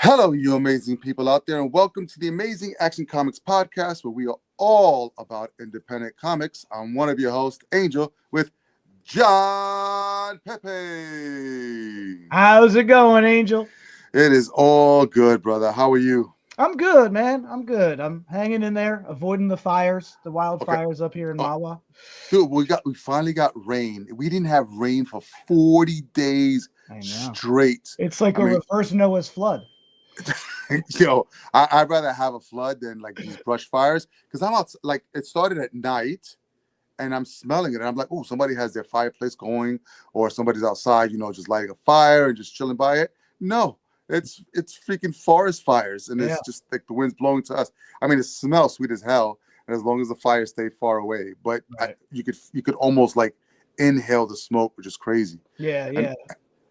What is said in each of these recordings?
Hello, you amazing people out there, and welcome to the Amazing Action Comics podcast, where we are all about independent comics. I'm one of your hosts, Angel, with John Pepe. How's it going, Angel? It is all good, brother. How are you? I'm good, man. I'm good. I'm hanging in there, avoiding the fires, the Okay. wildfires up here in Oh, Mawa. dude, we finally got rain. We didn't have rain for 40 days I know. straight. It's like I a mean, reverse Noah's flood. I'd rather have a flood than like these brush fires because I'm out. Like it started at night, and I'm smelling it, and I'm like, oh, somebody has their fireplace going, or somebody's outside, just lighting a fire and just chilling by it. No, it's freaking forest fires, and Yeah, it's just like the wind's blowing to us. I mean, it smells sweet as hell, and as long as the fires stay far away, but right. you could almost like inhale the smoke, which is crazy. Yeah, And yeah.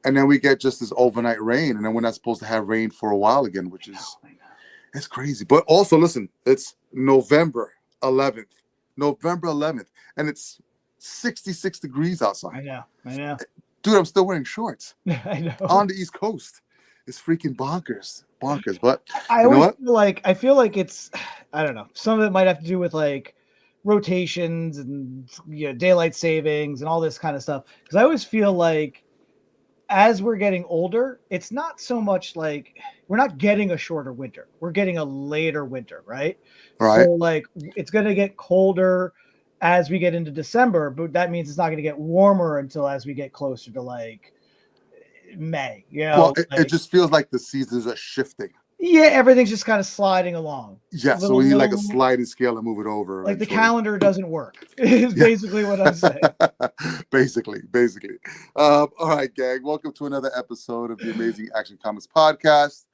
and then we get just this overnight rain, and then we're not supposed to have rain for a while again, which I know, is I know. it's crazy. But also, listen, it's November 11th. November 11th. And it's 66 degrees I outside. know. I know. Dude, I'm still wearing shorts I know. on the East Coast. It's freaking bonkers. Bonkers. But I you know always what? feel like it's I don't know. Some of it might have to do with like rotations and daylight savings and all this kind of stuff. Because I always feel like as we're getting older, it's not so much like we're not getting a shorter winter. We're getting a later winter, right? So Right? like it's going to get colder as we get into December, but that means it's not going to get warmer until as we get closer to like May. Well, it Like just feels like the seasons are shifting. yeah, everything's just kind of sliding along. Yeah, so we need like a sliding scale and move it over Like the eventually. calendar doesn't work. Is Yeah. basically what I'm saying. basically. All right, gang. Welcome to another episode of the Amazing Action Comics podcast.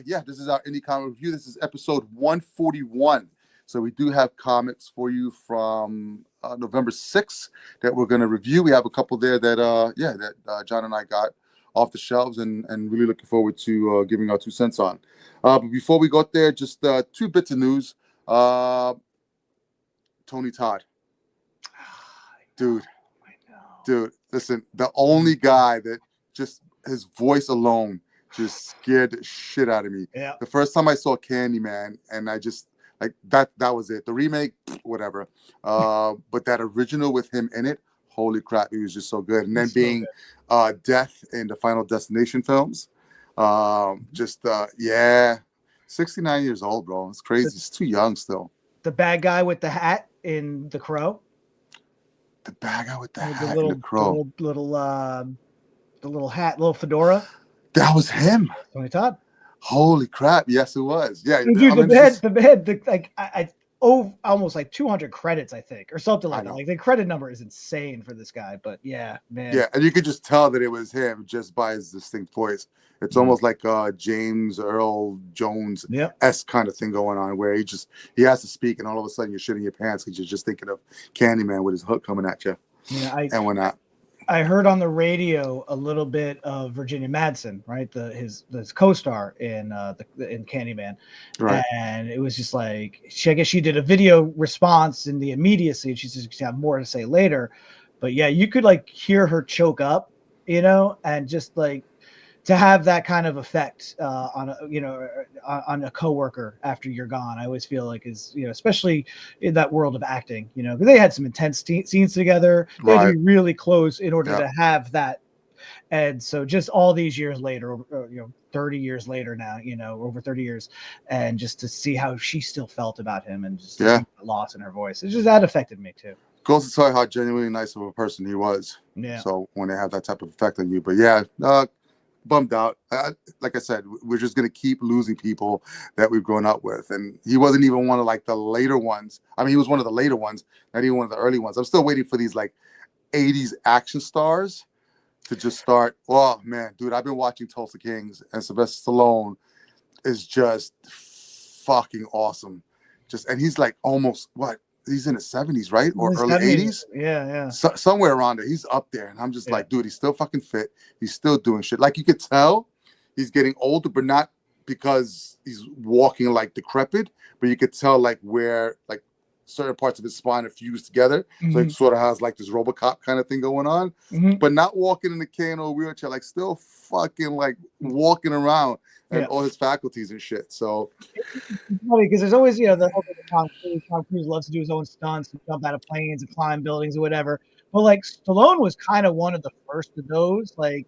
Yeah, this is our indie comic review. This is episode 141. So we do have comics for you from November 6th that we're going to review. We have a couple there that John and I got off the shelves and really looking forward to giving our 2 cents on. But before we go there, just 2 bits of news. Tony Todd. Dude, I know. dude, listen, the only guy that just his voice alone just scared the shit out of me. Yeah. The first time I saw Candyman, and I just like that was it. The remake, whatever. But that original with him in it, holy crap, he was just so good. And then It's so being Death in the Final Destination films. Yeah. 69 years old, bro. It's crazy. He's too young still. The bad guy with the hat in The Crow. The bad guy with the With hat and the crow. the little hat, little fedora. That was him. Tony Todd. Holy crap! Yes, it was. Yeah, Dude, I mean, it's just, like I almost like 200 credits, I think, or something like that. Like the credit number is insane for this guy. But yeah, man. yeah, and you could just tell that it was him just by his distinct voice. It's almost like James Earl Jones Yep. s kind of thing going on, where he has to speak, and all of a sudden you're shitting your pants because you're just thinking of Candyman with his hook coming at you, Yeah, and whatnot. I heard on the radio a little bit of Virginia Madsen, right? His co-star in in Candyman, Right. and it was just like I guess she did a video response in the immediacy. She said she had more to say later, but yeah, you could like hear her choke up, and just like to have that kind of effect on a coworker after you're gone. I always feel like is especially in that world of acting, because they had some intense scenes together. They had to be really close in order to have that. And so just all these years later, 30 years later now, over 30 years, and just to see how she still felt about him and just the loss in her voice, it's just that affected me too. Goes to tell you how genuinely nice of a person he was. Yeah. So when they have that type of effect on you, but yeah, bummed out. Like I said, we're just gonna keep losing people that we've grown up with, and he wasn't even one of like the later ones. I mean, he was one of the later ones, not even one of the early ones. I'm still waiting for these like 80s action stars to just start. Oh man, dude, I've been watching Tulsa Kings, and Sylvester Stallone is just fucking awesome. And he's like almost what? He's in his 70s, right? Or early 80s? Yeah. Somewhere around there. He's up there. And I'm just like, dude, he's still fucking fit. He's still doing shit. Like you could tell he's getting older, but not because he's walking like decrepit, but you could tell like where like certain parts of his spine are fused together. So it sort of has like this RoboCop kind of thing going on, but not walking in the cane or wheelchair, like still fucking like walking around and all his faculties and shit. So it's funny because there's always, the whole thing with Tom Cruise. Tom Cruise loves to do his own stunts and jump out of planes and climb buildings or whatever. But like Stallone was kind of one of the first of those, like,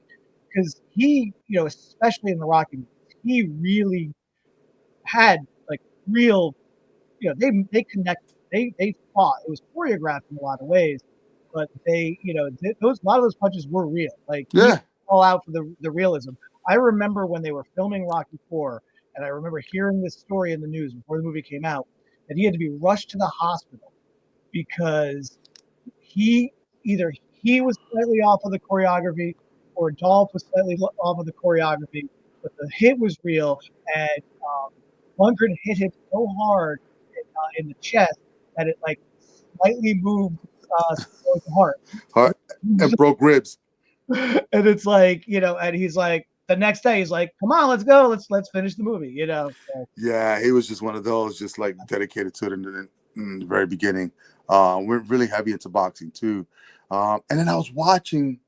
because he, especially in the Rocky movies, he really had like real, they connected. They fought. It was choreographed in a lot of ways, but they, a lot of those punches were real. Like, all out for the realism. I remember when they were filming Rocky IV, and I remember hearing this story in the news before the movie came out, that he had to be rushed to the hospital because either he was slightly off of the choreography or Dolph was slightly off of the choreography, but the hit was real, and Lundgren hit him so hard in the chest that it like slightly moved the heart and broke ribs. And it's like, and he's like, the next day he's like, come on, let's go, let's finish the movie, So. Yeah, he was just one of those, just like dedicated to it in the very beginning. We're really heavy into boxing too. And then I was watching.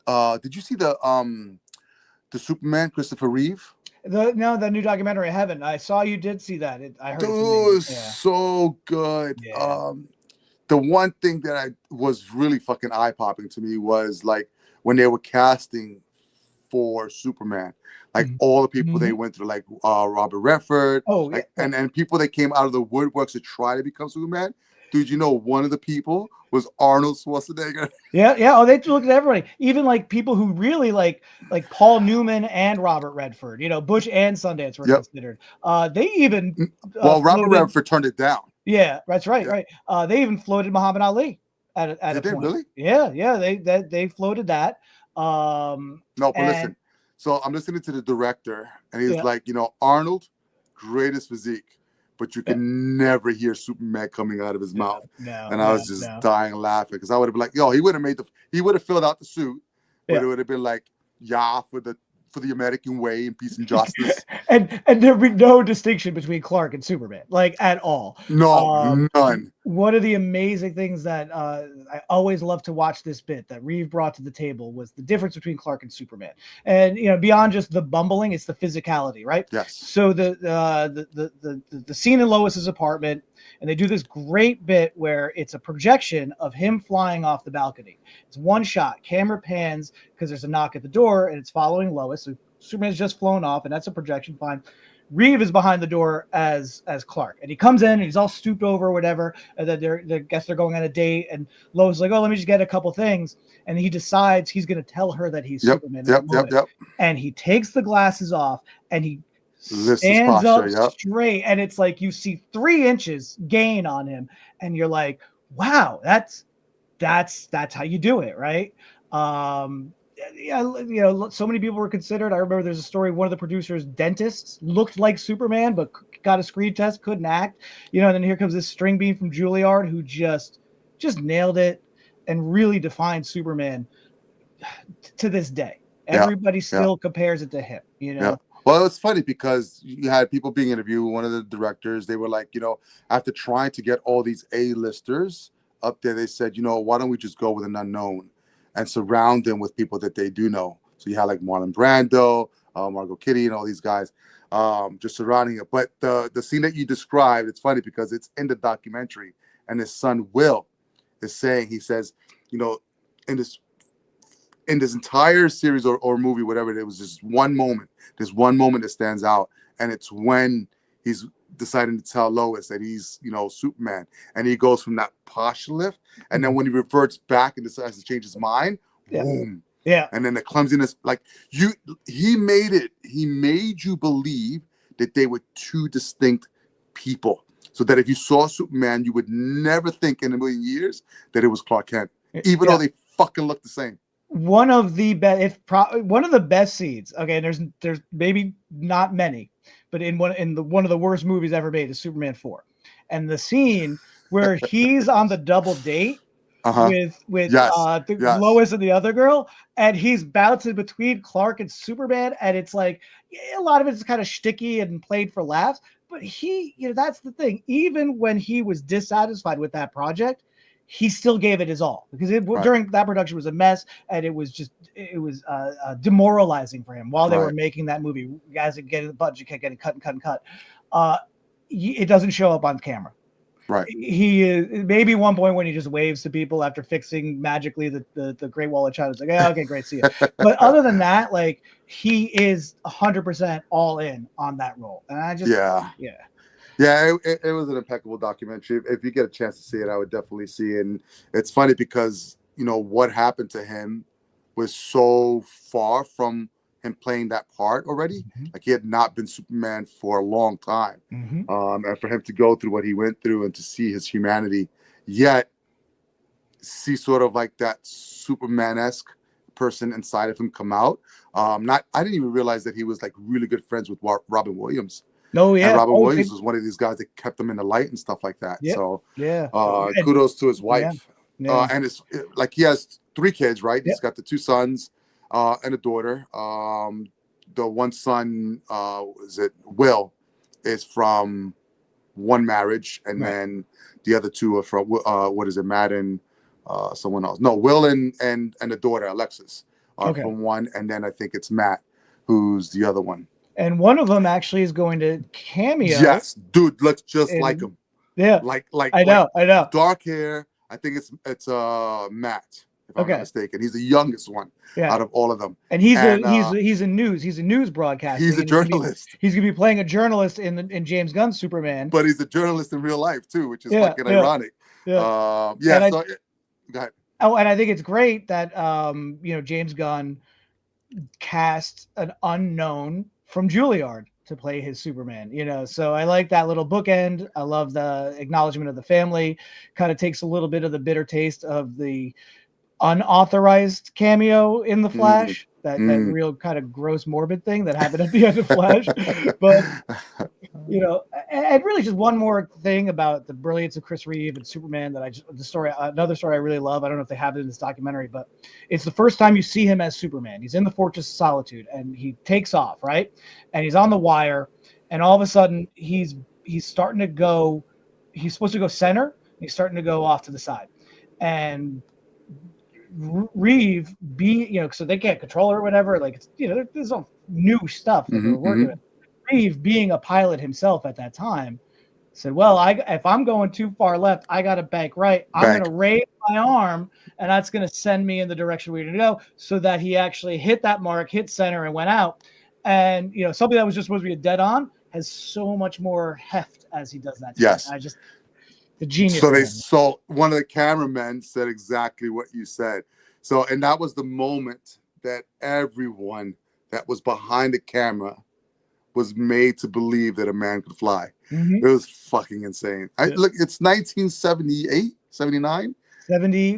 Did you see the Superman, Christopher Reeve? The new documentary, I haven't. I saw you did see that. I heard it was so good. Yeah. The one thing that was really fucking eye popping to me was like when they were casting for Superman, like all the people they went through, like Robert Redford, and people that came out of the woodworks to try to become Superman. Dude, one of the people was Arnold Schwarzenegger. Yeah. Oh, they looked at everybody, even like people who really like Paul Newman and Robert Redford. Bush and Sundance were considered. They even Robert Redford turned it down. Yeah, that's right. Yeah. Right. They even floated Muhammad Ali at a point. Really? Yeah. They floated that. No, but listen. So I'm listening to the director, and he's like, Arnold, greatest physique, but you can never hear Superman coming out of his mouth. And I was just dying laughing because I would have been like, he would have filled out the suit, but it would have been like, for the American way and peace and justice. and there'd be no distinction between Clark and Superman, like at all. No, none. One of the amazing things that I always love to watch this bit that Reeve brought to the table was the difference between Clark and Superman. And beyond just the bumbling, it's the physicality, right? Yes. So the scene in Lois's apartment, and they do this great bit where it's a projection of him flying off the balcony. It's one shot, camera pans because there's a knock at the door and it's following Lois. So Superman's just flown off, and that's a projection, fine. Reeve is behind the door as Clark, and he comes in and he's all stooped over or whatever, and then they're going on a date, and Lois is like, oh, let me just get a couple things, and he decides he's going to tell her that he's Superman. And he takes the glasses off and he stands up straight, and it's like you see 3 inches gain on him, and you're like, wow, that's how you do it, right? So many people were considered. I remember there's a story, one of the producers' dentists looked like Superman, but got a screen test, couldn't act, and then here comes this string bean from Juilliard who just nailed it and really defined Superman to this day. Everybody still compares it to him, Well, it's funny because you had people being interviewed. One of the directors, they were like, after trying to get all these A-listers up there, they said, why don't we just go with an unknown and surround them with people that they do know? So you had like Marlon Brando, Margot Kidder, and all these guys just surrounding it. But the scene that you described, it's funny because it's in the documentary, and his son Will is saying, he says, in this entire series or movie, whatever, it was just one moment. There's one moment that stands out, and it's when he's deciding to tell Lois that he's, Superman, and he goes from that posh lift, and then when he reverts back and decides to change his mind, boom. Yeah. And then the clumsiness, like he made you believe that they were 2 distinct people, so that if you saw Superman, you would never think in a million years that it was Clark Kent, even though they fucking look the same. One of the best scenes. Okay, there's maybe not many, but one of the worst movies ever made is Superman 4, and the scene where he's on the double date with Lois and the other girl, and he's bouncing between Clark and Superman, and it's like a lot of it's kind of shticky and played for laughs, but he, that's the thing. Even when he was dissatisfied with that project, he still gave it his all, because during that production was a mess, and it was demoralizing for him while they were making that movie. Guys are getting the budget, kept getting cut and cut and cut. It doesn't show up on camera. Right. He is maybe one point when he just waves to people after fixing magically the Great Wall of China. It's like, yeah, okay, great, see you. But other than that, like, he is 100% all in on that role, and I just it was an impeccable documentary. If you get a chance to see it, I would definitely see it. And it's funny because what happened to him was so far from him playing that part already. Mm-hmm. Like, he had not been Superman for a long time. Mm-hmm. And for him to go through what he went through and to see his humanity, yet see sort of like that Superman-esque person inside of him come out. I didn't even realize that he was like really good friends with Robin Williams. No, yeah. And Robin Williams was one of these guys that kept him in the light and stuff like that. Yep. So and kudos to his wife. Yeah. And it's like, he has 3 kids, right? He's got the 2 sons and a daughter. The one son, Will, is from one marriage, and then the other 2 are from Matt and someone else. No, Will and the daughter Alexis are from one, and then I think it's Matt who's the other one. And one of them actually is going to cameo. Yes, dude, looks just like him. Yeah, like I know. Dark hair. I think it's Matt, if I'm not mistaken. He's the youngest one out of all of them. And he's a news broadcaster. He's a journalist. He's gonna be playing a journalist in James Gunn's Superman. But he's a journalist in real life too, which is fucking ironic. Go ahead. Oh, and I think it's great that James Gunn cast an unknown from Juilliard to play his Superman, so I like that little bookend. I love the acknowledgement of the family. Kind of takes a little bit of the bitter taste of the unauthorized cameo in the Flash, that real kind of gross morbid thing that happened at the end of Flash. But and really just one more thing about the brilliance of Chris Reeve and Superman that another story I really love. I don't know if they have it in this documentary, but it's the first time you see him as Superman. He's in the Fortress of Solitude and he takes off, right? And he's on the wire, and all of a sudden he's starting to go, he's supposed to go center, he's starting to go off to the side. And Reeve so they can't control it or whatever, like, it's there's all new stuff that they're working with. Reeve, being a pilot himself at that time, said, well, if I'm going too far left, I got to bank right. I'm going to raise my arm, and that's going to send me in the direction we're going to go, so that he actually hit that mark, hit center, and went out. And something that was just supposed to be a dead on has so much more heft as he does that. Yes. The genius. So one of the cameramen said exactly what you said. So, and that was the moment that everyone that was behind the camera was made to believe that a man could fly. It was fucking insane. Look, it's 1978, 79.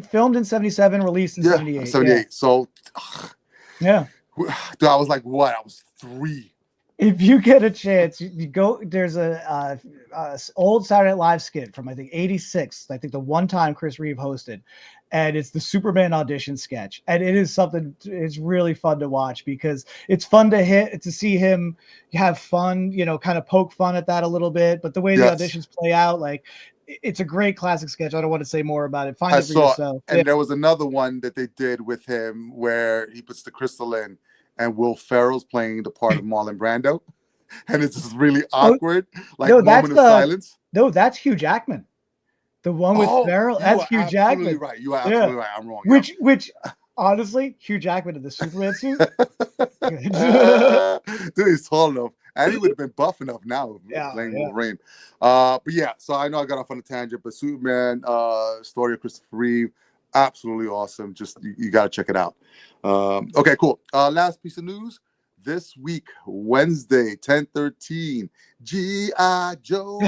Filmed in 77, released in 78. 78. Yeah. So, yeah. Dude, I was like, what? I was 3. If you get a chance, you go. There's a old Saturday Night Live skit from, I think, 86. I think the one time Chris Reeve hosted, and it's the Superman audition sketch. And it is something. It's really fun to watch, because it's fun to see him have fun. Kind of poke fun at that a little bit. But the way the auditions play out, like, it's a great classic sketch. I don't want to say more about it. Find it for yourself. And there was another one that they did with him where he puts the crystal in, and Will Ferrell's playing the part of Marlon Brando, and it's just really awkward, moment of silence. No, that's Hugh Jackman. The one with Ferrell, that's Hugh Jackman. Right, you are absolutely right. I'm wrong. Which honestly, Hugh Jackman in the Superman suit. Dude, he's tall enough, and he would have been buff enough now playing Wolverine. But so I know I got off on a tangent, but Superman, story of Christopher Reeve, absolutely awesome. Just you got to check it out. Okay, cool. Last piece of news. This week, Wednesday, 10/13, G.I. Joe.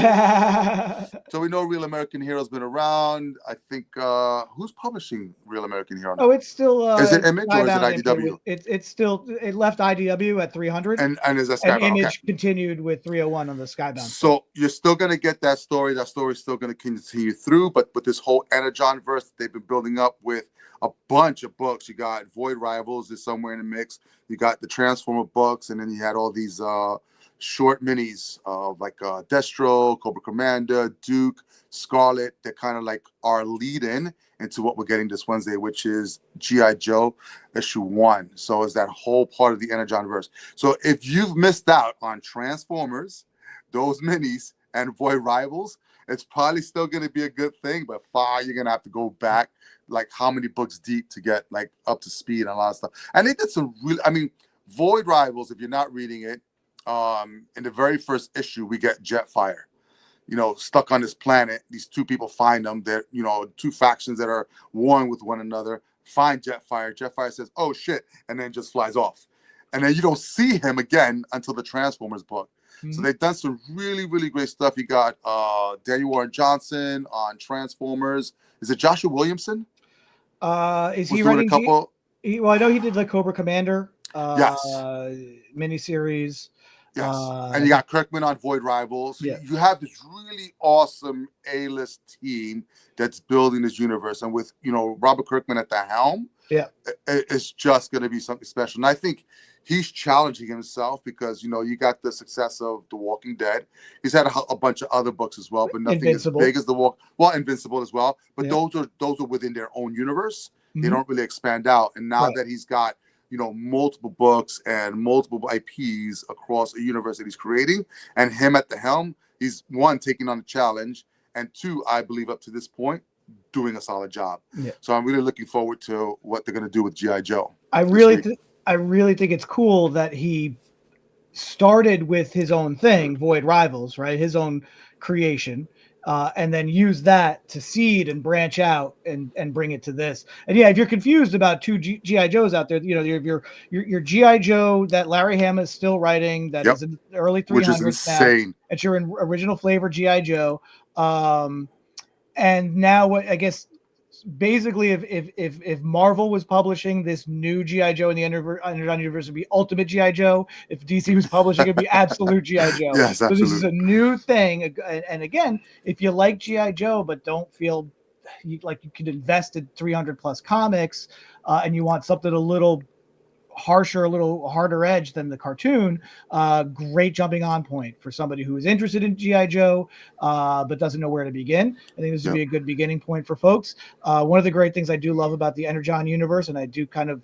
So we know Real American Hero's been around. I think, who's publishing Real American Hero now? Oh, it's still... is it Image or is it IDW? It left IDW at 300. And is that Skybound? And Image continued with 301 on the Skybound. So you're still going to get that story. That story's still going to continue through. But with this whole Energon verse they've been building up with a bunch of books. You got Void Rivals is somewhere in the mix. You got the Transformer books, and then you had all these short minis of like Destro, Cobra Commander, Duke, Scarlet, that kind of like are lead in into what we're getting this Wednesday, which is G.I. Joe issue 1. So it's that whole part of the Energon verse. So if you've missed out on Transformers, those minis, and Void Rivals, it's probably still going to be a good thing, but you're going to have to go back like how many books deep to get like up to speed and a lot of stuff. And they did some really, I mean, Void Rivals, if you're not reading it, in the very first issue, we get Jetfire, stuck on this planet. These two people find them. They're, two factions that are warring with one another, find Jetfire. Jetfire says, oh shit, and then just flies off. And then you don't see him again until the Transformers book. Mm-hmm. So they've done some really, really great stuff. You got Daniel Warren Johnson on Transformers. Is it Joshua Williamson? Is he writing a couple? Well, I know he did like Cobra Commander. Yes. Miniseries. Yes. And you got Kirkman on Void Rivals. Yeah. You have this really awesome A-list team that's building this universe. And with, Robert Kirkman at the helm, it's just going to be something special. And I think he's challenging himself because, you got the success of The Walking Dead. He's had a bunch of other books as well, but nothing Invincible. As big as Invincible as well. But those are within their own universe. Mm-hmm. They don't really expand out. And now that he's got, multiple books and multiple IPs across a universe that he's creating, and him at the helm, he's one, taking on the challenge, and two, I believe up to this point, doing a solid job. Yeah. So I'm really looking forward to what they're going to do with G.I. Joe. I really think it's cool that he started with his own thing, Void Rivals, right? His own creation. And then use that to seed and branch out and bring it to this. And if you're confused about two G.I. Joes out there, your G.I. Joe that Larry Hama is still writing, that is in the early 300s, which is insane. Now, it's your original flavor G.I. Joe. And now what I guess basically if Marvel was publishing this new G.I. Joe in the Underground universe, it would be Ultimate G.I. Joe. If DC was publishing, it'd be Absolute G.I. Joe. Yes, absolutely. So this is a new thing. And again, if you like G.I. Joe but don't feel like you could invest in 300 plus comics, and you want something a little harsher, a little harder edge than the cartoon, great jumping on point for somebody who is interested in G.I. Joe but doesn't know where to begin. I think this would be a good beginning point for folks. One of the great things I do love about the Energon universe, and I do kind of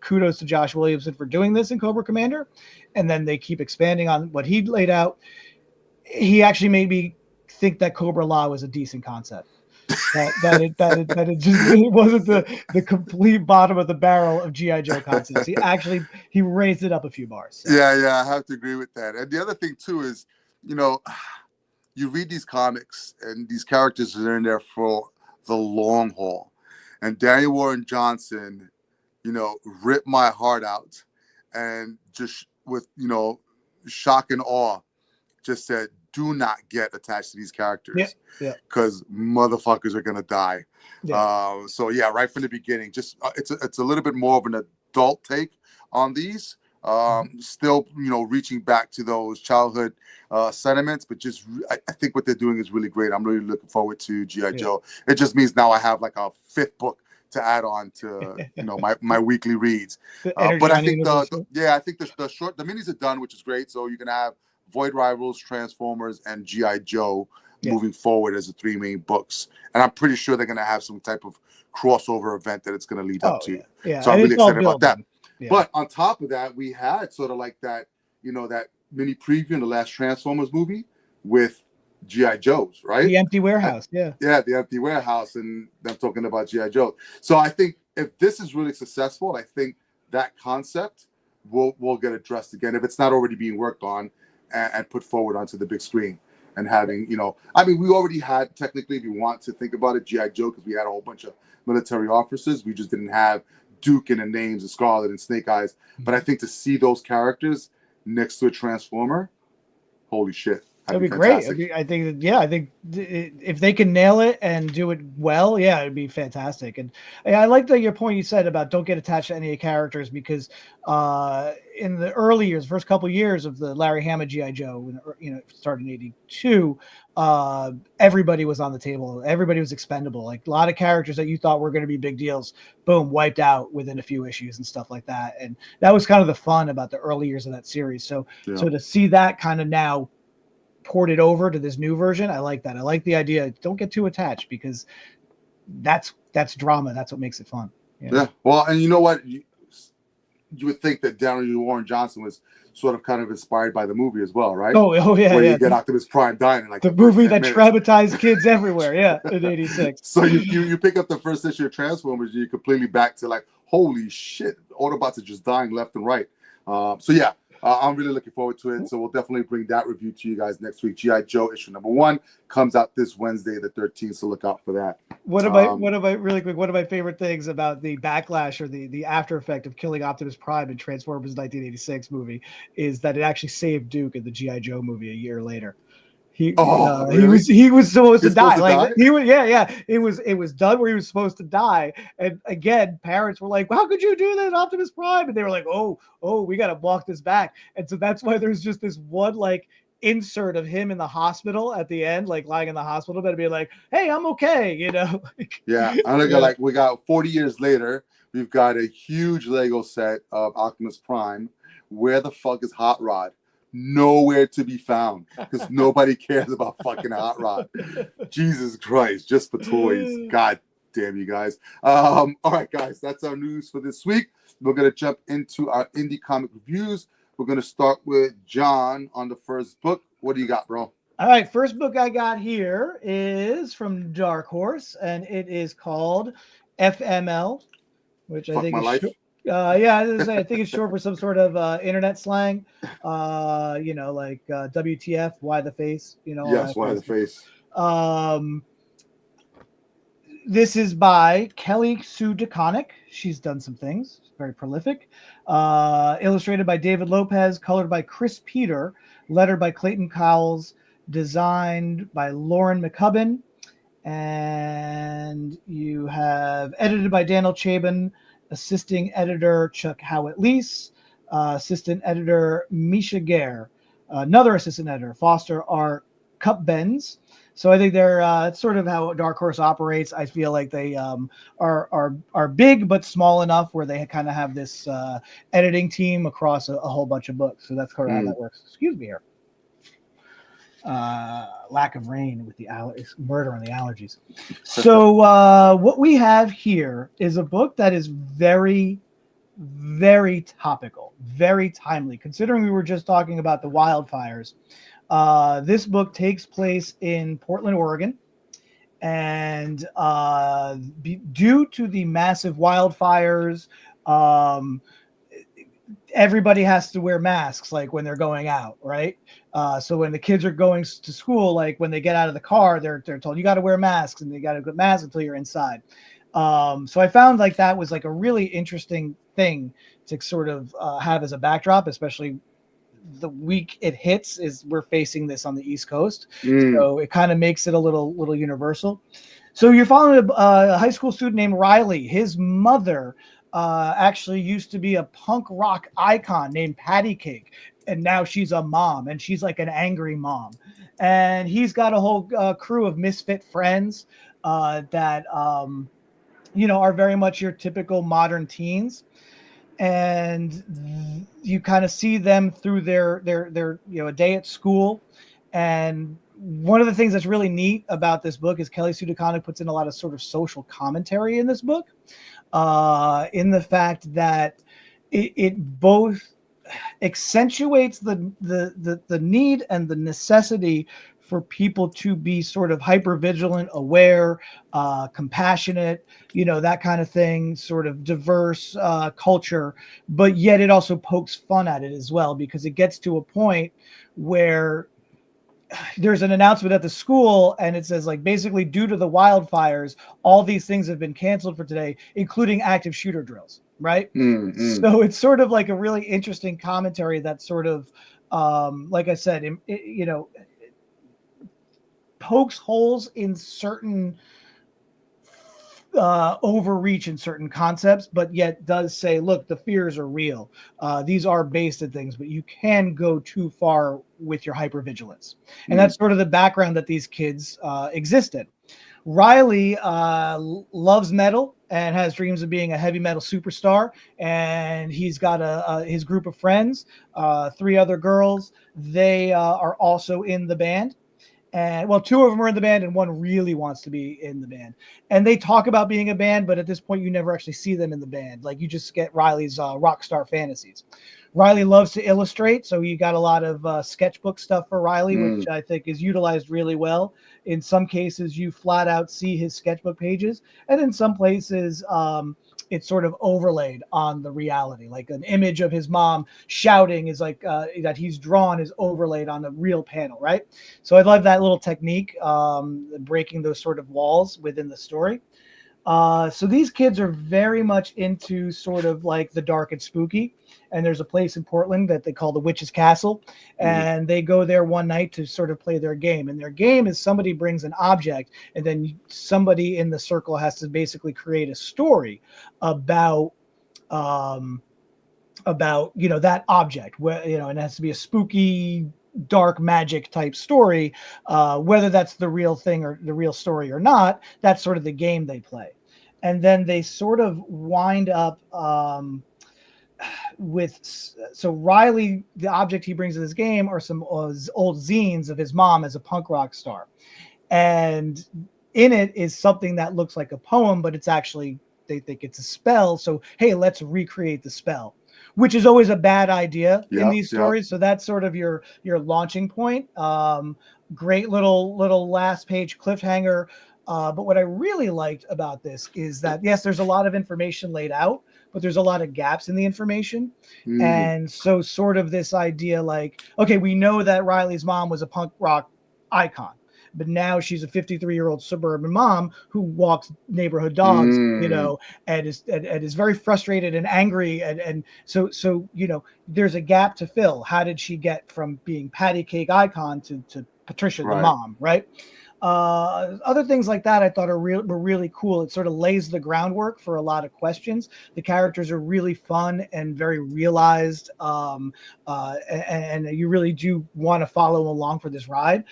kudos to Josh Williamson for doing this in Cobra Commander, and then they keep expanding on what he laid out. He actually made me think that Cobra Law was a decent concept. That it wasn't the complete bottom of the barrel of G.I. Joe concepts. He raised it up a few bars. So. Yeah, I have to agree with that. And the other thing too is, you read these comics and these characters are in there for the long haul. And Daniel Warren Johnson, ripped my heart out and just with, shock and awe, just said, do not get attached to these characters because motherfuckers are gonna die. So right from the beginning, just it's a little bit more of an adult take on these. Still, reaching back to those childhood sentiments, but I think what they're doing is really great. I'm really looking forward to G.I. Joe. It just means now I have like a 5th book to add on to my weekly reads. But I think the minis are done, which is great. So you're gonna have Void Rivals, Transformers, and G.I. Joe moving forward as the 3 main books. And I'm pretty sure they're going to have some type of crossover event that it's going to lead up to. Yeah. So I'm really excited about that. Yeah. But on top of that, we had sort of like that, that mini preview in the last Transformers movie with G.I. Joes, right? The empty warehouse, Yeah, the empty warehouse, and them talking about G.I. Joe. So I think if this is really successful, I think that concept will get addressed again if it's not already being worked on and put forward onto the big screen. And having, we already had, technically, if you want to think about it, G.I. Joe, because we had a whole bunch of military officers. We just didn't have Duke and the names of Scarlet and Snake Eyes. But I think to see those characters next to a Transformer, holy shit. That'd be be great. fantastic. I think that, yeah, I think if they can nail it and do it well, yeah, it'd be fantastic. And I like your point you said about don't get attached to any of the characters, because in the early years, first couple years of the Larry Hama G.I. Joe, when, you know, started in '82, everybody was on the table. Everybody was expendable. Like a lot of characters that you thought were going to be big deals, boom, wiped out within a few issues and stuff like that. And that was kind of the fun about the early years of that series. So to see that kind of now ported over to this new version, I like that. I like the idea. Don't get too attached, because that's drama. That's what makes it fun. You know? Yeah. Well, and you know what? You would think that Daniel Warren Johnson was sort of kind of inspired by the movie as well, right? Oh yeah, where yeah. you get Optimus Prime dying in like the movie that traumatized kids everywhere. Yeah, in '86. So you pick up the first issue of Transformers, you're completely back to like, holy shit, Autobots are just dying left and right. So yeah. I'm really looking forward to it. So we'll definitely bring that review to you guys next week. G.I. Joe issue #1 comes out this Wednesday, the 13th. So look out for that. One of my favorite things about the backlash or the after effect of killing Optimus Prime in Transformers 1986 movie is that it actually saved Duke in the G.I. Joe movie a year later. Really? He was supposed to die. Like he was, yeah. It was done where he was supposed to die. And again, parents were like, "How could you do that, Optimus Prime?" And they were like, "Oh, we got to walk this back." And so that's why there's just this one like insert of him in the hospital at the end, like lying in the hospital bed, and be like, "Hey, I'm okay," you know. Yeah, I look at like we got 40 years later, we've got a huge Lego set of Optimus Prime. Where the fuck is Hot Rod? Nowhere to be found, because nobody cares about fucking Hot Rod. Jesus Christ, just for toys. God damn you guys. All right, guys, that's our news for this week. We're gonna jump into our indie comic reviews. We're gonna start with John on the first book. What do you got, bro? All right, first book I got here is from Dark Horse, and it is called FML, which I think is yeah, I think it's short for some sort of internet slang. You know, like WTF, why the face? You know, yes, why the face. This is by Kelly Sue DeConnick. She's done some things. She's very prolific. Illustrated by David Lopez, colored by Chris Peter, lettered by Clayton Cowles, designed by Lauren McCubbin, and you have edited by Daniel Chabon, assisting editor Chuck Howett-Leese, assistant editor Misha Gare, another assistant editor Foster R. Cupbens. So I think they're it's sort of how Dark Horse operates. I feel like they are big but small enough where they kind of have this editing team across a whole bunch of books. So that's kind of how that works. Excuse me here. Lack of rain with the murder on the allergies. So what we have here is a book that is very, very topical, very timely, considering we were just talking about the wildfires. This book takes place in Portland, Oregon, and due to the massive wildfires, everybody has to wear masks, like when they're going out, right? So when the kids are going to school, like when they get out of the car, they're told you got to wear masks, and they got to wear masks until you're inside. So I found like that was like a really interesting thing to sort of have as a backdrop, especially the week it hits is we're facing this on the East Coast. So it kind of makes it a little universal. So you're following a high school student named Riley. His mother actually used to be a punk rock icon named Patty Cake, and now she's a mom, and she's like an angry mom. And he's got a whole crew of misfit friends that you know, are very much your typical modern teens. And you kind of see them through their you know, a day at school. And one of the things that's really neat about this book is Kelly Sue DeConnick puts in a lot of sort of social commentary in this book, in the fact that it both accentuates the need and the necessity for people to be sort of hyper vigilant, aware, compassionate, you know, that kind of thing, sort of diverse culture. But yet it also pokes fun at it as well, because it gets to a point where there's an announcement at the school, and it says, like, basically due to the wildfires, all these things have been canceled for today, including active shooter drills, right? So it's sort of like a really interesting commentary that sort of, like I said, you know, pokes holes in certain overreach in certain concepts, but yet does say, look, the fears are real. These are based in things, but you can go too far with your hypervigilance. And that's sort of the background that these kids exist in. Riley loves metal and has dreams of being a heavy metal superstar. And he's got his group of friends, 3 other girls. They are also in the band. And well, 2 of them are in the band and 1 really wants to be in the band. And they talk about being a band, but at this point you never actually see them in the band. Like, you just get Riley's rock star fantasies. Riley loves to illustrate, so you got a lot of sketchbook stuff for Riley, which I think is utilized really well. In some cases, you flat out see his sketchbook pages, and in some places, it's sort of overlaid on the reality. Like, an image of his mom shouting is like that he's drawn is overlaid on the real panel, right? So I love that little technique, breaking those sort of walls within the story. So these kids are very much into sort of like the dark and spooky. And there's a place in Portland that they call the Witch's Castle. And they go there one night to sort of play their game. And their game is somebody brings an object, and then somebody in the circle has to basically create a story about that object, where, and it has to be a spooky, dark magic type story, whether that's the real thing or the real story or not. That's sort of the game they play. And then they sort of wind up so Riley, the object he brings to this game are some old zines of his mom as a punk rock star. And in it is something that looks like a poem, but it's actually, they think it's a spell. So, hey, let's recreate the spell, which is always a bad idea in these stories. So that's sort of your launching point. Great little last page cliffhanger. But what I really liked about this is that, yes, there's a lot of information laid out, but there's a lot of gaps in the information. And so sort of this idea like, okay, we know that Riley's mom was a punk rock icon, but now she's a 53-year-old suburban mom who walks neighborhood dogs, and is very frustrated and angry. And so, there's a gap to fill. How did she get from being patty cake icon to Patricia, the mom, right? Other things like that I thought were really cool. It sort of lays the groundwork for a lot of questions. The characters are really fun and very realized, and you really do want to follow along for this ride.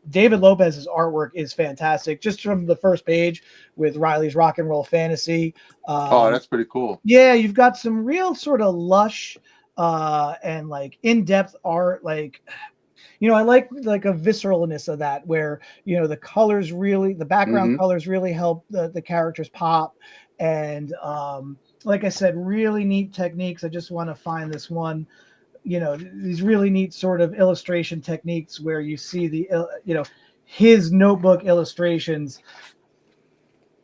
David Lopez's artwork is fantastic, just from the first page with Riley's rock and roll fantasy. That's pretty cool. Yeah, you've got some real sort of lush and like in-depth art, like. I like a visceralness of that, where, the colors really, the background colors really help the characters pop. And like I said, really neat techniques. I just want to find this one, these really neat sort of illustration techniques where you see his notebook illustrations.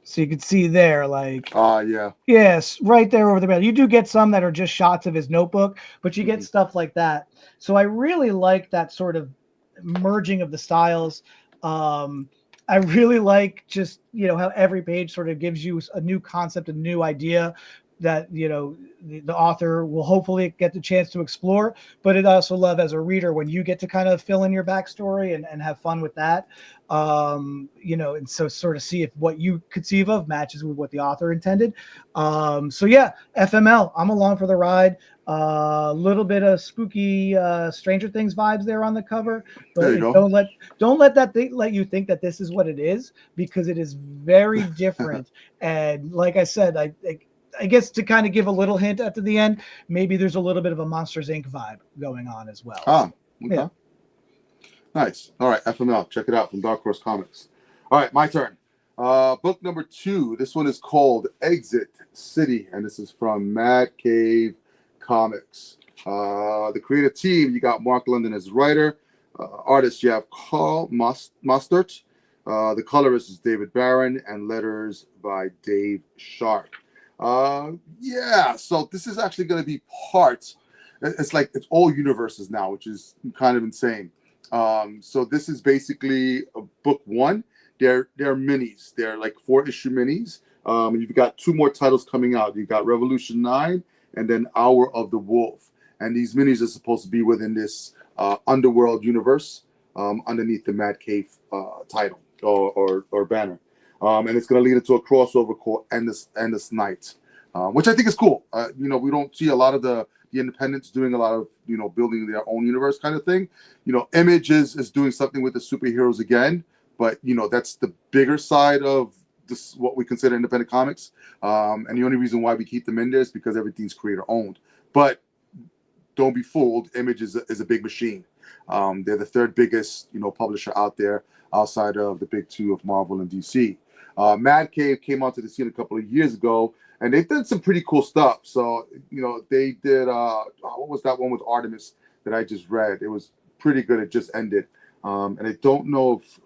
So you can see there, like, yes, right there over the middle. You do get some that are just shots of his notebook, but you get stuff like that. So I really like that sort of merging of the styles. I really like just, how every page sort of gives you a new concept, a new idea that, the author will hopefully get the chance to explore. But it also love as a reader when you get to kind of fill in your backstory and have fun with that. And so sort of see if what you conceive of matches with what the author intended. So yeah, FML, I'm along for the ride. A little bit of spooky Stranger Things vibes there on the cover, but don't let that let you think that this is what it is, because it is very different. And like I said, I guess to kind of give a little hint at the end, maybe there's a little bit of a Monsters Inc. vibe going on as well. Okay. Yeah. Nice. All right, FML, check it out from Dark Horse Comics. All right, my turn. Book number 2. This one is called Exit City, and this is from Mad Cave Comics. The creative team, you got Mark London as writer. Artist, you have Carl Mustert. The colorist is David Barron, and letters by Dave Sharp. So this is actually going to be part. It's like it's all universes now, which is kind of insane. So this is basically book 1. They're minis. They're like 4-issue minis. And you've got 2 more titles coming out. You've got Revolution 9 and then Hour of the Wolf. And these minis are supposed to be within this underworld universe. underneath the Mad Cave title or banner. And it's going to lead into a crossover called Endless Night, which I think is cool. We don't see a lot of the independents doing a lot of, building their own universe kind of thing. Image is doing something with the superheroes again, but, that's the bigger side of this, what we consider independent comics. And the only reason why we keep them in there is because everything's creator owned. But don't be fooled, Image is a big machine. They're the third biggest, publisher out there outside of the big two of Marvel and DC. Mad Cave came onto the scene a couple of years ago, and they did some pretty cool stuff. So, they did, what was that one with Artemis that I just read? It was pretty good. It just ended. And I don't know if,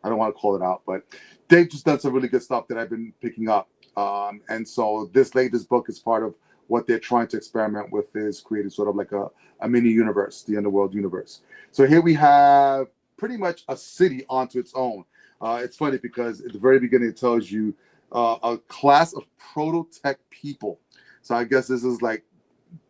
I don't want to call it out, but they've just done some really good stuff that I've been picking up. And so this latest book is part of what they're trying to experiment with, is creating sort of like a mini universe, the Underworld universe. So here we have pretty much a city onto its own. It's funny because at the very beginning it tells you a class of proto-tech people. So I guess this is like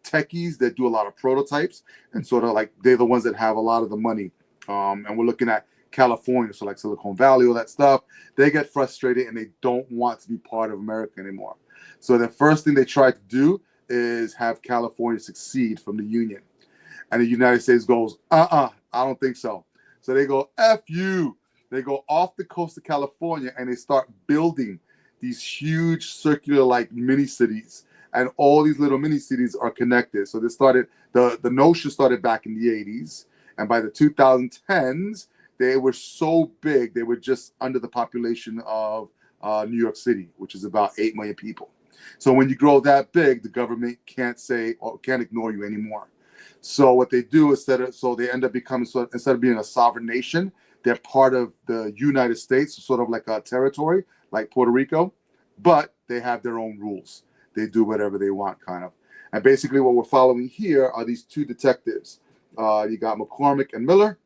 techies that do a lot of prototypes, and sort of like they're the ones that have a lot of the money. And we're looking at California, so like Silicon Valley, all that stuff. They get frustrated and they don't want to be part of America anymore. So the first thing they try to do is have California succeed from the Union. And the United States goes, I don't think so. So they go, F you. They go off the coast of California and they start building these huge circular like mini cities. And all these little mini cities are connected. So they started, the notion started back in the 80s. And by the 2010s, they were so big, they were just under the population of New York City, which is about 8 million people. So when you grow that big, the government can't say or can't ignore you anymore. So what they do is they end up becoming, instead of being a sovereign nation, they're part of the United States, sort of like a territory, like Puerto Rico, but they have their own rules. They do whatever they want, kind of. And basically what we're following here are these two detectives. You got McCormick and Miller.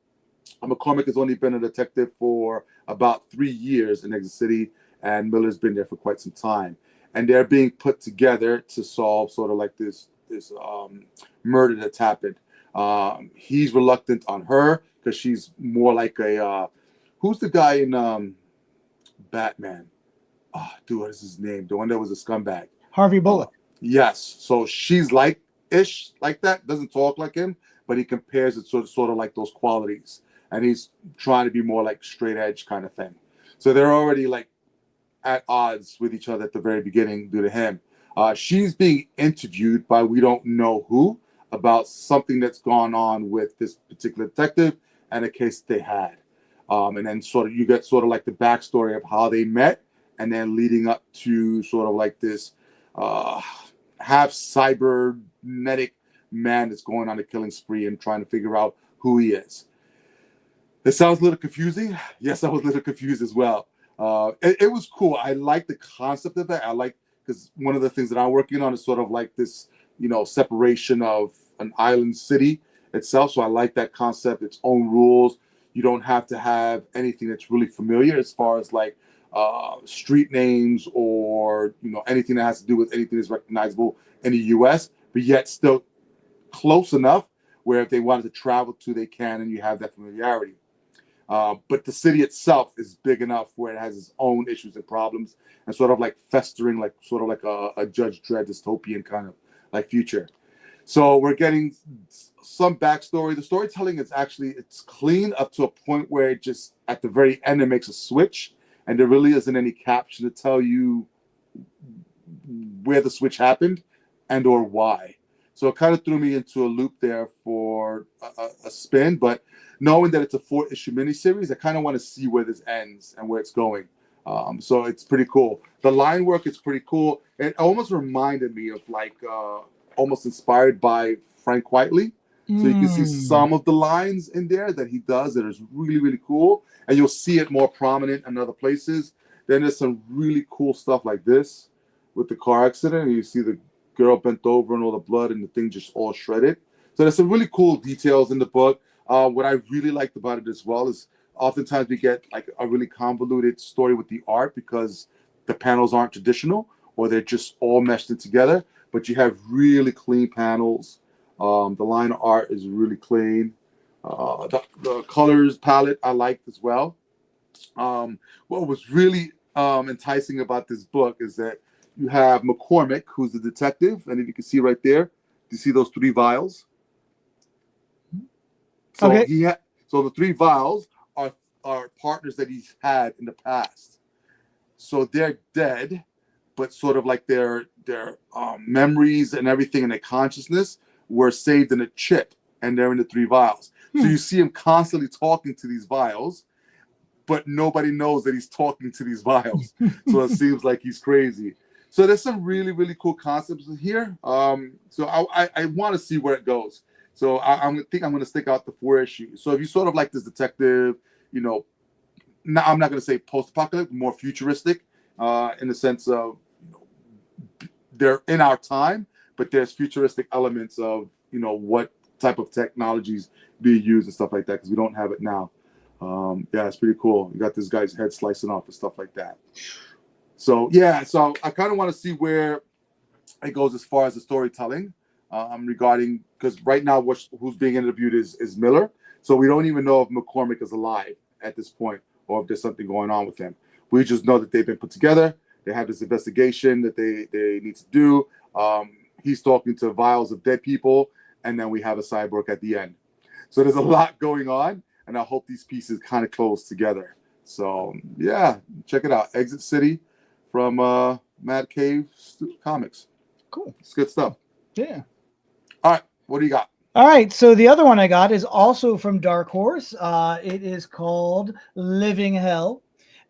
McCormick has only been a detective for about 3 years in Exit City, and Miller's been there for quite some time. And they're being put together to solve sort of like this murder that's happened. He's reluctant on her because she's more like a who's the guy in Batman? Oh, dude, what is his name? The one that was a scumbag. Harvey Bullock. Yes. So she's like that. Doesn't talk like him, but he compares it sort of like those qualities. And he's trying to be more like straight edge kind of thing. So they're already like at odds with each other at the very beginning due to him. She's being interviewed by we don't know who about something that's gone on with this particular detective and a case they had. And then you get sort of like the backstory of how they met, and then leading up to sort of like this half cybernetic man that's going on a killing spree and trying to figure out who he is. This sounds a little confusing. Yes, I was a little confused as well. It was cool. I like the concept of that. Because one of the things that I'm working on is sort of like this, separation of an island city itself. So I like that concept, its own rules. You don't have to have anything that's really familiar as far as like street names or, anything that has to do with anything that's recognizable in the US, but yet still close enough where if they wanted to travel to, they can, and you have that familiarity. But the city itself is big enough where it has its own issues and problems, and sort of like festering, like sort of like a Judge Dredd dystopian kind of like future. So we're getting some backstory. The storytelling is it's clean up to a point where it just at the very end it makes a switch, and there really isn't any caption to tell you where the switch happened and or why. So it kind of threw me into a loop there for a spin, but knowing that it's a 4-issue miniseries, I kind of want to see where this ends and where it's going. So it's pretty cool. The line work is pretty cool. It almost reminded me of like almost inspired by Frank Whiteley. So you can see some of the lines in there that he does that is really, really cool. And you'll see it more prominent in other places. Then there's some really cool stuff like this with the car accident. And you see the girl bent over and all the blood and the thing just all shredded. So there's some really cool details in the book. What I really liked about it as well is oftentimes we get like a really convoluted story with the art because the panels aren't traditional or they're just all meshed in together, but you have really clean panels. The line art is really clean. The colors palette I liked as well. What was really enticing about this book is that you have McCormick, who's the detective, and if you can see right there, you see those 3 vials. So Okay. so the 3 vials are partners that he's had in the past. So they're dead, but sort of like their memories and everything in their consciousness were saved in a chip, and they're in the 3 vials. So you see him constantly talking to these vials, but nobody knows that he's talking to these vials. So it seems like he's crazy. So there's some really, really cool concepts in here. So I want to see where it goes. So I think I'm going to stick out the 4 issues. So if you sort of like this detective, you know, now I'm not going to say post-apocalyptic, more futuristic, in the sense of, you know, they're in our time, but there's futuristic elements of, you know, what type of technologies being used and stuff like that, because we don't have it now. Yeah, it's pretty cool. You got this guy's head slicing off and stuff like that. So yeah, so I kind of want to see where it goes as far as the storytelling, regarding, because right now who's being interviewed is Miller. So we don't even know if McCormick is alive at this point, or if there's something going on with him. We just know that they've been put together. They have this investigation that they need to do. He's talking to vials of dead people, and then we have a cyborg at the end. So there's a lot going on, and I hope these pieces kind of close together. So yeah, check it out. Exit City from Mad Cave Comics. Cool. It's good stuff. Yeah. All right, what do you got? All right, so the other one I got is also from Dark Horse. It is called Living Hell.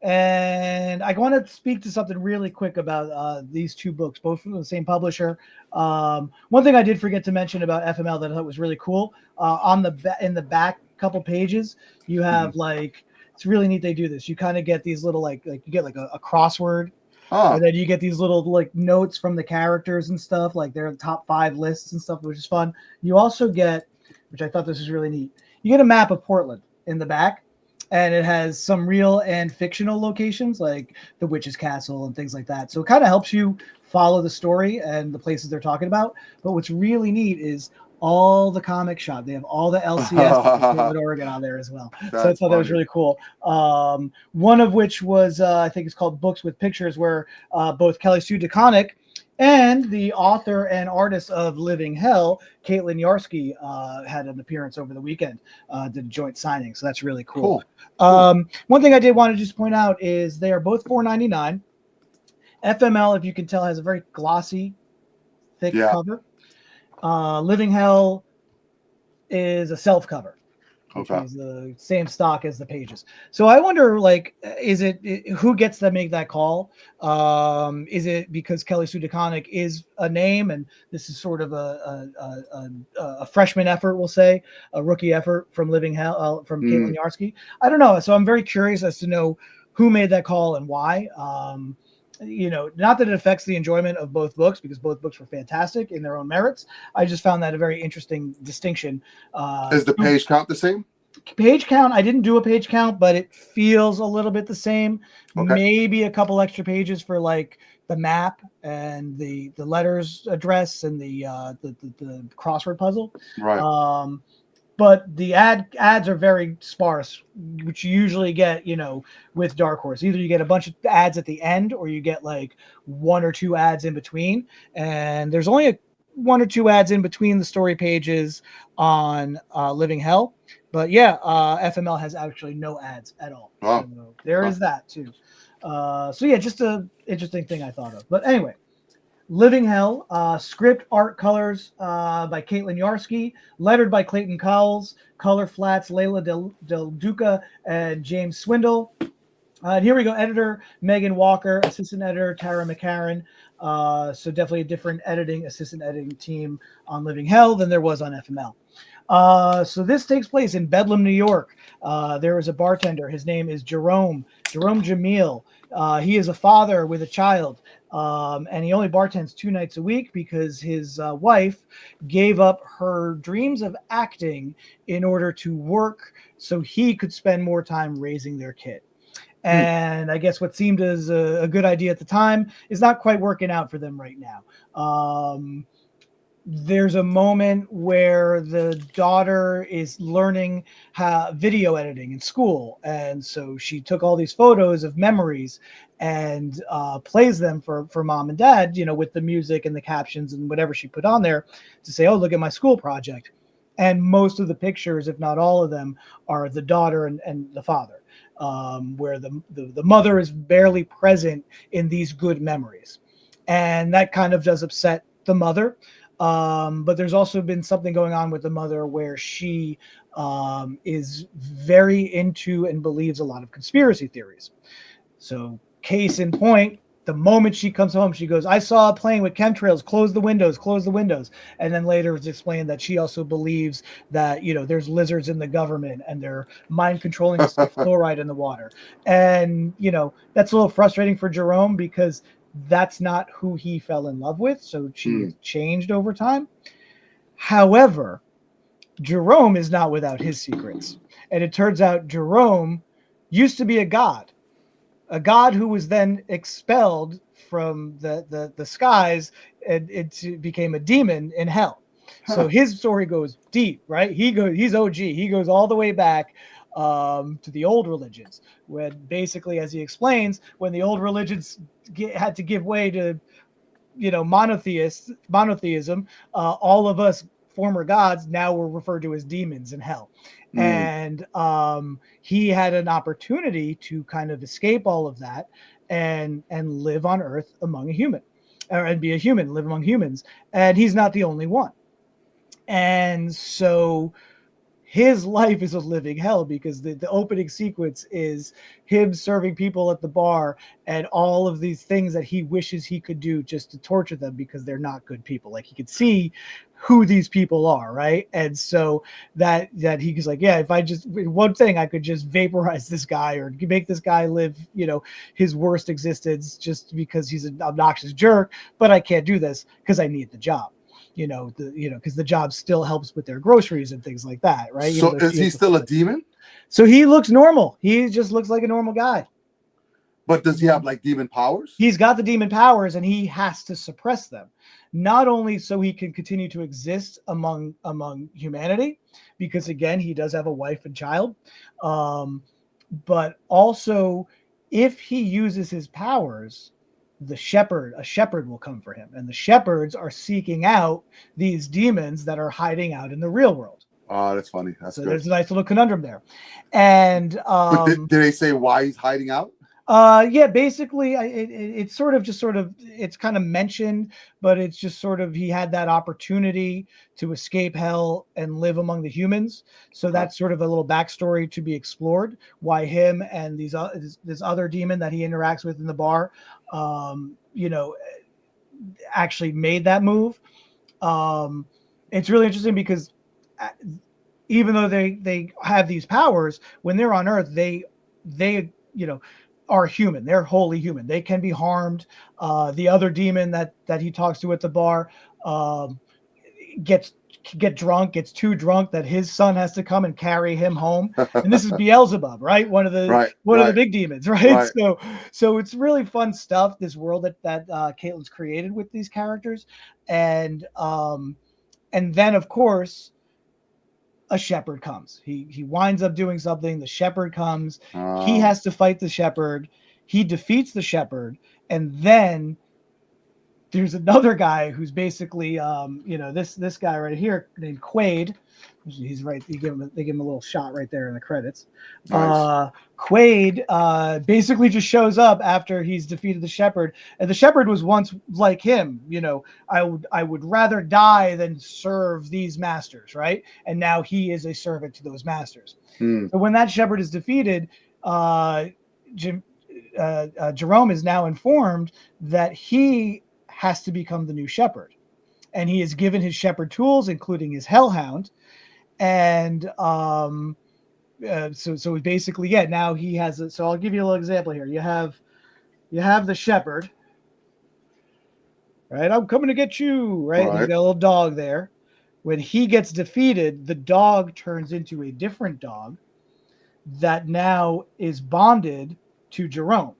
And I want to speak to something really quick about these 2 books, both from the same publisher. One thing I did forget to mention about FML that I thought was really cool, in the back couple pages, you have like, it's really neat they do this. You kind of get these little like you get like a crossword. And then you get these little like notes from the characters and stuff, like their top 5 lists and stuff, which is fun. You also get, which I thought this was really neat, you get a map of Portland in the back, and it has some real and fictional locations like the Witch's Castle and things like that. So it kind of helps you follow the story and the places they're talking about. But what's really neat is all the comic shop. They have all the LCS in Portland, Oregon on there as well. So I thought that was really cool. One of which was, I think it's called Books with Pictures, where both Kelly Sue DeConnick and the author and artist of Living Hell, Caitlin Yarsky, had an appearance over the weekend, did a joint signing. So that's really cool. One thing I did want to just point out is they are both $4.99. FML, if you can tell, has a very glossy, thick cover. Living Hell is a self cover, which is the same stock as the pages. So I wonder, like, is it who gets to make that call? Is it because Kelly Sue DeConnick is a name, and this is sort of a freshman effort, we'll say, a rookie effort from Living Hell, from Caitlin Yarsky? I don't know. So I'm very curious as to know who made that call and why. You know, not that it affects the enjoyment of both books, because both books were fantastic in their own merits. I just found that a very interesting distinction. Is the page count the same? Page count, I didn't do a page count, but it feels a little bit the same. Maybe a couple extra pages for like the map and the letters address and the crossword puzzle. Right. But the ads are very sparse, which you usually get, you know, with Dark Horse. Either you get a bunch of ads at the end, or you get like 1 or 2 ads in between. And there's only 1 or 2 ads in between the story pages on Living Hell. But yeah, FML has actually no ads at all. Wow. So there is that too. So yeah, just an interesting thing I thought of. But anyway, Living Hell, script, art, colors by Caitlin Yarsky, lettered by Clayton Cowles, color flats, Layla Del Duca, and James Swindle. And here we go, editor Megan Walker, assistant editor Tara McCarran. So definitely a different assistant editing team on Living Hell than there was on FML. So this takes place in Bedlam, New York. There is a bartender. His name is Jerome Jamil. He is a father with a child, and he only bartends 2 nights a week because his wife gave up her dreams of acting in order to work so he could spend more time raising their kid. And I guess what seemed as a good idea at the time is not quite working out for them right now. there's a moment where the daughter is learning how video editing in school, and so she took all these photos of memories and plays them for mom and dad, with the music and the captions and whatever she put on there to say, oh, look at my school project. And most of the pictures, if not all of them, are the daughter and the father, where the mother is barely present in these good memories, and that kind of does upset the mother. But there's also been something going on with the mother where she is very into and believes a lot of conspiracy theories. So, case in point, the moment she comes home, she goes, I saw a plane with chemtrails, close the windows, close the windows. And then later it's explained that she also believes that, there's lizards in the government and they're mind controlling us with fluoride in the water. And, that's a little frustrating for Jerome because that's not who he fell in love with. So she has changed over time. However, Jerome is not without his secrets. And it turns out Jerome used to be a god who was then expelled from the skies, and it became a demon in hell. So his story goes deep, right? He's OG. He goes all the way back to the old religions, when basically, as he explains, when the old religions had to give way to monotheism, all of us former gods now were referred to as demons in hell. And he had an opportunity to kind of escape all of that and live on Earth among a human, and be a human, live among humans. And he's not the only one. And so his life is a living hell because the opening sequence is him serving people at the bar and all of these things that he wishes he could do just to torture them because they're not good people. Like, he could see who these people are, right? And so that he was like, yeah, if I just one thing, I could just vaporize this guy or make this guy live, his worst existence just because he's an obnoxious jerk, but I can't do this because I need the job. Because the job still helps with their groceries and things like that, right? So is he still a demon? So he looks normal. He just looks like a normal guy. But does he have like demon powers? He's got the demon powers, and he has to suppress them, not only so he can continue to exist among humanity, because again, he does have a wife and child, but also if he uses his powers, a shepherd will come for him, and the shepherds are seeking out these demons that are hiding out in the real world. Oh, that's funny. That's so good. There's a nice little conundrum there. And but did they say why he's hiding out? Yeah, basically, it's sort of it's kind of mentioned, but it's just sort of he had that opportunity to escape hell and live among the humans. So that's sort of a little backstory to be explored. Why him and this other demon that he interacts with in the bar, actually made that move. It's really interesting because even though they have these powers, when they're on Earth, they are human. They're wholly human. They can be harmed. The other demon that he talks to at the bar gets too drunk that his son has to come and carry him home. And this is Beelzebub, right? One of the of the big demons, right? So it's really fun stuff. This world that Caitlin's created with these characters, and then of course, a shepherd comes. He winds up doing something. The shepherd comes. He has to fight the shepherd. He defeats the shepherd, and then there's another guy who's basically, this guy right here named Quaid. He's right. They give him a little shot right there in the credits. Nice. Quaid basically just shows up after he's defeated the shepherd, and the shepherd was once like him. I would rather die than serve these masters, right? And now he is a servant to those masters. So when that shepherd is defeated, Jerome is now informed that he has to become the new shepherd, and he is given his shepherd tools, including his hellhound. And so basically, now he has so I'll give you a little example here. You have the shepherd, right? I'm coming to get you, right? He's got a little dog there. When he gets defeated, the dog turns into a different dog that now is bonded to Jerome.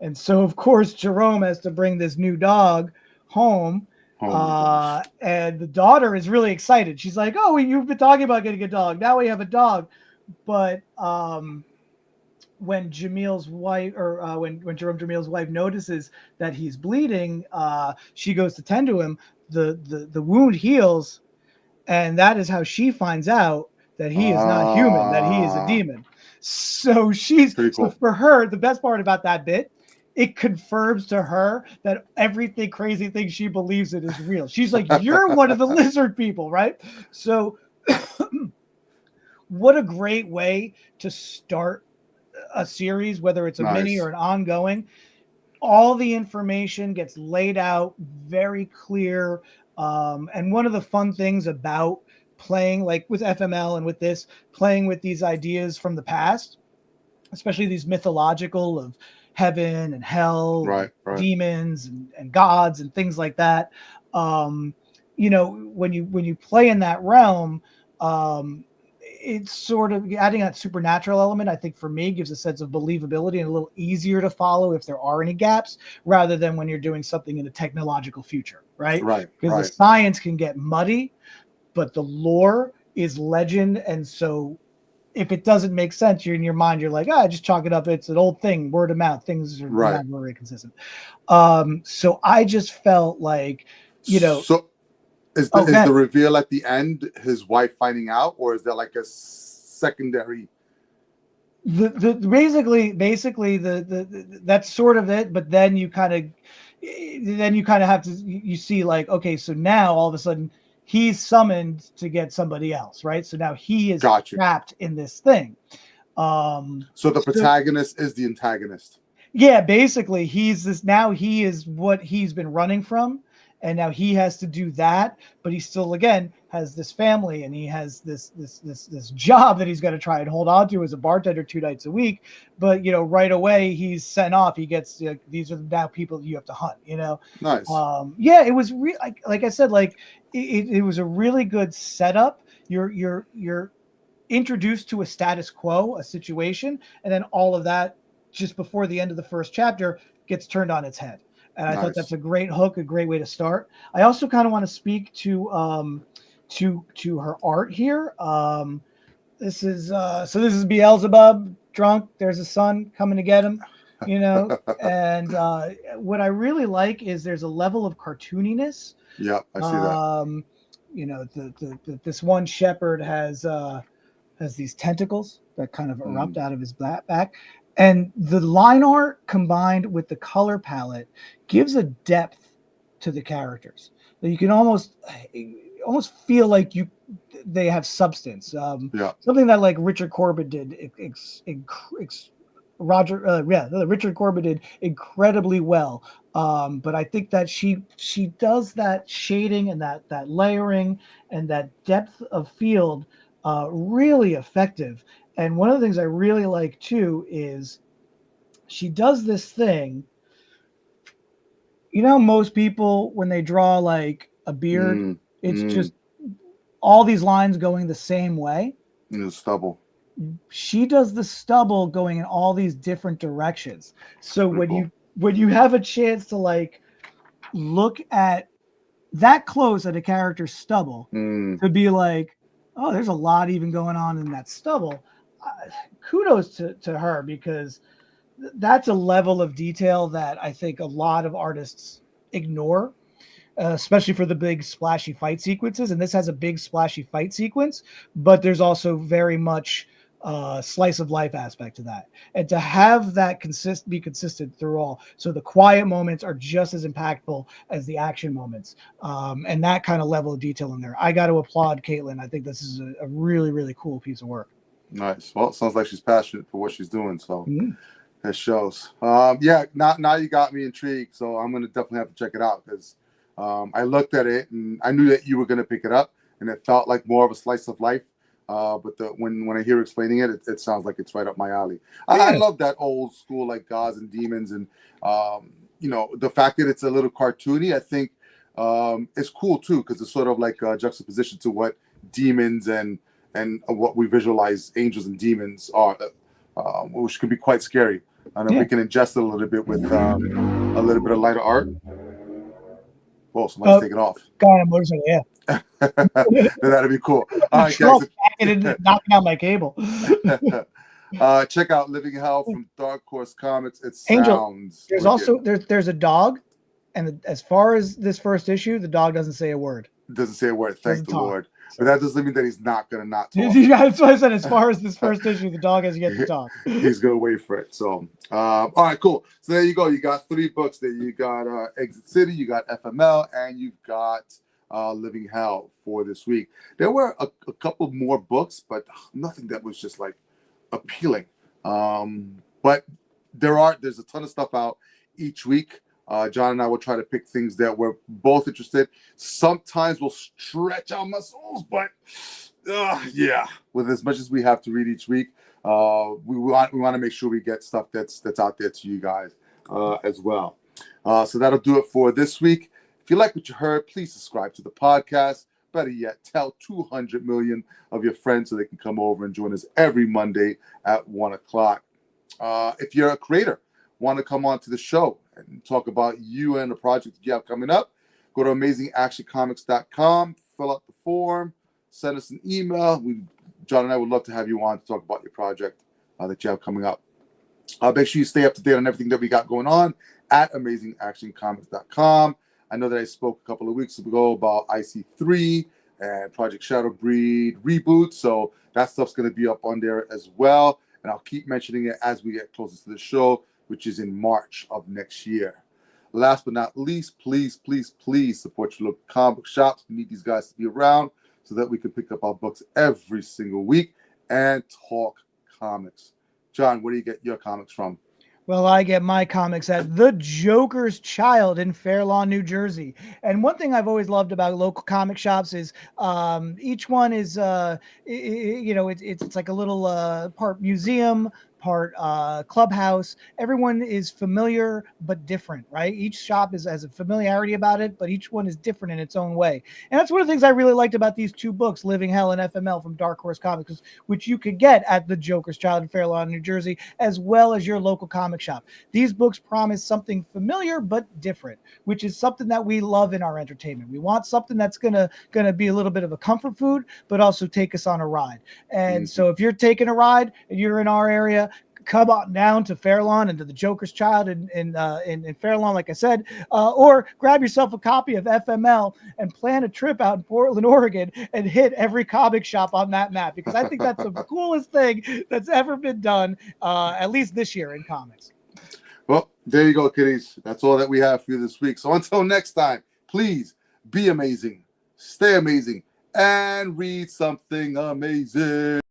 And so, of course, Jerome has to bring this new dog home, Oh my gosh. And the daughter is really excited. She's like, "Oh, you've been talking about getting a dog. Now we have a dog." But when Jamil's wife, or when Jerome Jamil's wife notices that he's bleeding, she goes to tend to him. The wound heals, and that is how she finds out that he is not human, that he is a demon. So Pretty so cool. for her, the best part about that bit, it confirms to her that everything crazy thing she believes in is real. She's like, "You're one of the lizard people, right?" So what a great way to start a series, whether it's a mini Nice. or an ongoing. All the information gets laid out very clear. And one of the fun things about playing, like with FML and with this, playing with these ideas from the past, especially these mythological of heaven and hell and Right, right. demons and gods and things like that. Um, when you play in that realm, it's sort of adding that supernatural element. I think for me gives a sense of believability and a little easier to follow if there are any gaps, rather than when you're doing something in a technological future, right? Right, Because the right. science can get muddy, but the lore is legend, and so if it doesn't make sense, you're in your mind, you're like, just chalk it up. It's an old thing, word of mouth. Things are Right. not very consistent. So I just felt like, So is oh, the man, reveal at the end his wife finding out, or is there like a secondary? the basically the that's sort of it. But then you kind of have to, you see like, okay, so now all of a sudden he's summoned to get somebody else, right? So now he is Got you. trapped in this thing. So the So protagonist is the antagonist. yeah, basically he is what he's been running from, and now he has to do that, but he still again has this family, and he has this job that he's got to try and hold on to as a bartender 2 nights a week. But right away he's sent off. He gets, these are now people you have to hunt. Nice. Yeah, it was like I said, like it was a really good setup. You're introduced to a status quo, a situation, and then all of that just before the end of the first chapter gets turned on its head. And I thought that's Nice. a great hook, a great way to start. I also kind of want to speak to her art here. This is Beelzebub drunk. There's a son coming to get him, and what I really like is there's a level of cartooniness. Yeah, I see that. This one shepherd has these tentacles that kind of erupt Mm. out of his back. And the line art combined with the color palette gives a depth to the characters that you can almost feel like they have substance. Yeah. Something that like Richard Corbett did. Richard Corbett did incredibly well. But I think that she does that shading and that layering and that depth of field really effective. And one of the things I really like too is she does this thing. Most people when they draw like a beard, Mm. it's Mm. just all these lines going the same way. In the stubble. She does the stubble going in all these different directions. So Pretty cool. when you have a chance to like look at that close at a character's stubble, Mm. to be like, oh, there's a lot even going on in that stubble. Kudos to her, because that's a level of detail that I think a lot of artists ignore, especially for the big splashy fight sequences. And this has a big splashy fight sequence, but there's also very much slice of life aspect to that, and to have that be consistent through all. So the quiet moments are just as impactful as the action moments, and that kind of level of detail in there. I got to applaud Caitlin. I think this is a really, really cool piece of work. Nice. Well, it sounds like she's passionate for what she's doing, so Mm-hmm. it shows. Yeah, now you got me intrigued, so I'm gonna definitely have to check it out, because I looked at it and I knew that you were gonna pick it up, and it felt like more of a slice of life. But when I hear you explaining it, it sounds like it's right up my alley. I Yeah. love that old school like gods and demons, and the fact that it's a little cartoony. I think it's cool too, because it's sort of like a juxtaposition to what demons and what we visualize angels and demons are, which can be quite scary. And if we can ingest it a little bit with a little bit of lighter art. Oh, somebody's taking off. Guy on a motorcycle, yeah. That'd be cool. All right, Truck guys. backing into knocking out my cable. Check out Living Hell from Dark Horse Comics. It Angel, sounds there's wicked. also there's a dog, and as far as this first issue, the dog doesn't say a word. Doesn't say a word. Thank Doesn't the talk. Lord. But that doesn't mean that he's not gonna not talk. Yeah, that's what I said. As far as this first issue, the dog has yet to talk. He's gonna wait for it. So, all right, cool. So there you go. You got 3 books there. You got Exit City, you got FML, and you've got Living Hell for this week. There were a couple more books, but nothing that was just like appealing. But there's a ton of stuff out each week. John and I will try to pick things that we're both interested. Sometimes we'll stretch our muscles, but yeah, with as much as we have to read each week, we want to make sure we get stuff that's out there to you guys as well. So that'll do it for this week. If you like what you heard, please subscribe to the podcast. Better yet, tell 200 million of your friends so they can come over and join us every Monday at 1 o'clock. If you're a creator, want to come on to the show and talk about you and the project that you have coming up, go to amazingactioncomics.com, fill out the form, send us an email. John and I would love to have you on to talk about your project that you have coming up. Make sure you stay up to date on everything that we got going on at amazingactioncomics.com. I know that I spoke a couple of weeks ago about IC3 and Project Shadow Breed reboot, so that stuff's going to be up on there as well. And I'll keep mentioning it as we get closer to the show, which is in March of next year. Last but not least, please, please, please support your local comic shops. We need these guys to be around so that we can pick up our books every single week and talk comics. John, where do you get your comics from? Well, I get my comics at The Joker's Child in Fair Lawn, New Jersey. And one thing I've always loved about local comic shops is each one is, it's like a little part museum, part clubhouse. Everyone is familiar but different, right? Each shop has a familiarity about it, but each one is different in its own way. And that's one of the things I really liked about these 2 books, Living Hell and FML from Dark Horse Comics, which you could get at The Joker's Child in Fair Lawn, New Jersey, as well as your local comic shop. These books promise something familiar but different, which is something that we love in our entertainment. We want something that's gonna be a little bit of a comfort food, but also take us on a ride. And so if you're taking a ride and you're in our area, come on down to Fair Lawn and to The Joker's Child in Fair Lawn, like I said, or grab yourself a copy of FML and plan a trip out in Portland, Oregon, and hit every comic shop on that map, because I think that's the coolest thing that's ever been done, at least this year in comics. Well, there you go, kiddies. That's all that we have for you this week. So until next time, please be amazing, stay amazing, and read something amazing.